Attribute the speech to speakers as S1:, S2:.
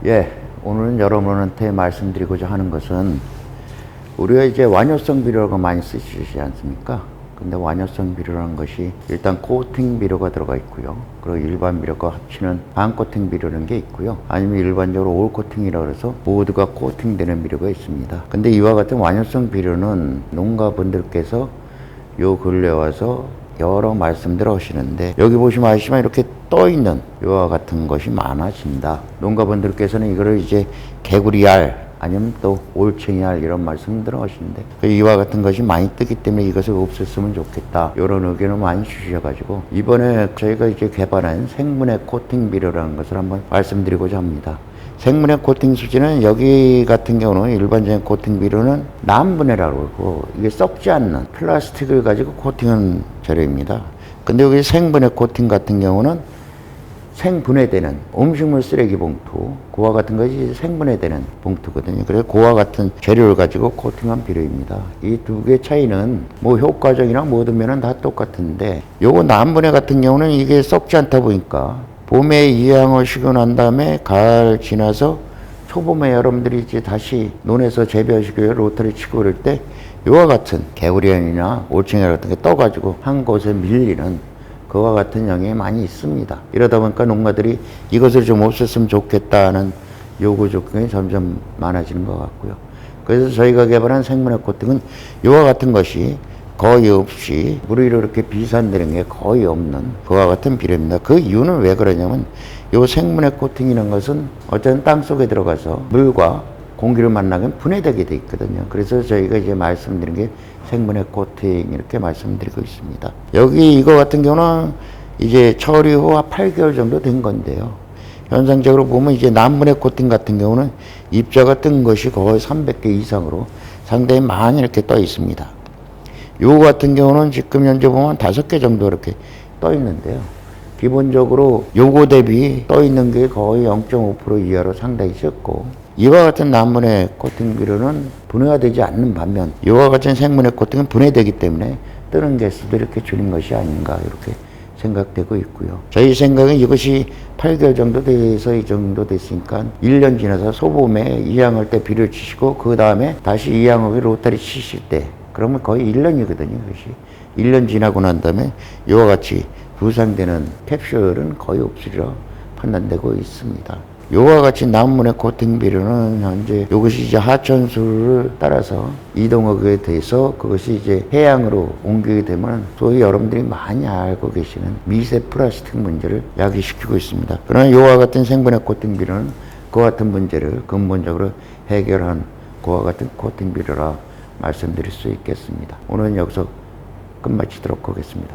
S1: 예, 오늘은 여러분한테 말씀드리고자 하는 것은 우리가 이제 완효성 비료라고 많이 쓰시지 않습니까? 근데 완효성 비료라는 것이 일단 코팅 비료가 들어가 있고요. 그리고 일반 비료가 합치는 반코팅 비료라는 게 있고요. 아니면 일반적으로 올 코팅이라고 해서 모두가 코팅되는 비료가 있습니다. 근데 이와 같은 완효성 비료는 농가분들께서 요 근래 와서 여러 말씀들 하시는데, 여기 보시면 아시지만 이렇게 떠있는 이와 같은 것이 많아진다. 농가분들께서는 이거를 이제 개구리알 아니면 또 올챙이알 이런 말씀들 하시는데, 이와 같은 것이 많이 뜨기 때문에 이것을 없앴으면 좋겠다, 이런 의견을 많이 주셔가지고 이번에 저희가 이제 개발한 생분해 코팅 비료라는 것을 한번 말씀드리고자 합니다. 생분해 코팅 수지는 여기 같은 경우는 일반적인 코팅 비료는 남분해라고 그러고, 이게 썩지 않는 플라스틱을 가지고 코팅한 재료입니다. 근데 여기 생분해 코팅 같은 경우는 생분해되는 음식물 쓰레기 봉투, 그와 같은 것이 생분해되는 봉투거든요. 그래서 그와 같은 재료를 가지고 코팅한 비료입니다. 이 두 개의 차이는 뭐 효과적이나 모든 면은 다 똑같은데, 요거 남분해 같은 경우는 이게 썩지 않다 보니까 봄에 이양을 시고 난 다음에 가을 지나서 초봄에 여러분들이 이제 다시 논에서 재배하시고 로터리 치고 그럴 때 이와 같은 개구리알이나 올챙이 같은 게 떠가지고 한 곳에 밀리는 그와 같은 영향이 많이 있습니다. 이러다 보니까 농가들이 이것을 좀 없앴으면 좋겠다는 요구 조건이 점점 많아지는 것 같고요. 그래서 저희가 개발한 생분해 코팅은 이와 같은 것이 거의 없이 물로 이렇게 비산되는 게 거의 없는 그와 같은 비료입니다. 그 이유는 왜 그러냐면, 요 생분해 코팅이라는 것은 어쨌든 땅 속에 들어가서 물과 공기를 만나면 분해되게 돼 있거든요. 그래서 저희가 이제 말씀드린 게 생분해 코팅 이렇게 말씀드리고 있습니다. 여기 이거 같은 경우는 이제 처리 후 8개월 정도 된 건데요. 현상적으로 보면 이제 남분해 코팅 같은 경우는 입자가 뜬 것이 거의 300개 이상으로 상당히 많이 이렇게 떠 있습니다. 요 같은 경우는 지금 현재 보면 5개 정도 이렇게 떠 있는데요. 기본적으로 요거 대비 떠 있는 게 거의 0.5% 이하로 상당히 적고, 이와 같은 남분해 코팅 비료는 분해가 되지 않는 반면 이와 같은 생분해 코팅은 분해되기 때문에 뜨는 개수도 이렇게 줄인 것이 아닌가 이렇게 생각되고 있고요. 저희 생각은 이것이 8개월 정도 돼서 이 정도 됐으니까 1년 지나서 소봄에 이양할 때 비료를 치시고 그 다음에 다시 이양하고 로타리 치실 때, 그러면 거의 1년이거든요. 그것이 1년 지나고 난 다음에 이와 같이 부상되는 캡슐은 거의 없으리라 판단되고 있습니다. 이와 같이 남분해 코팅 비료는 현재 이것이 이제 하천수를 따라서 이동하게 돼서 그것이 이제 해양으로 옮기게 되면 소위 여러분들이 많이 알고 계시는 미세 플라스틱 문제를 야기시키고 있습니다. 그러나 이와 같은 생분해 코팅 비료는 그와 같은 문제를 근본적으로 해결한 그와 같은 코팅 비료라 말씀드릴 수 있겠습니다. 오늘은 여기서 끝마치도록 하겠습니다.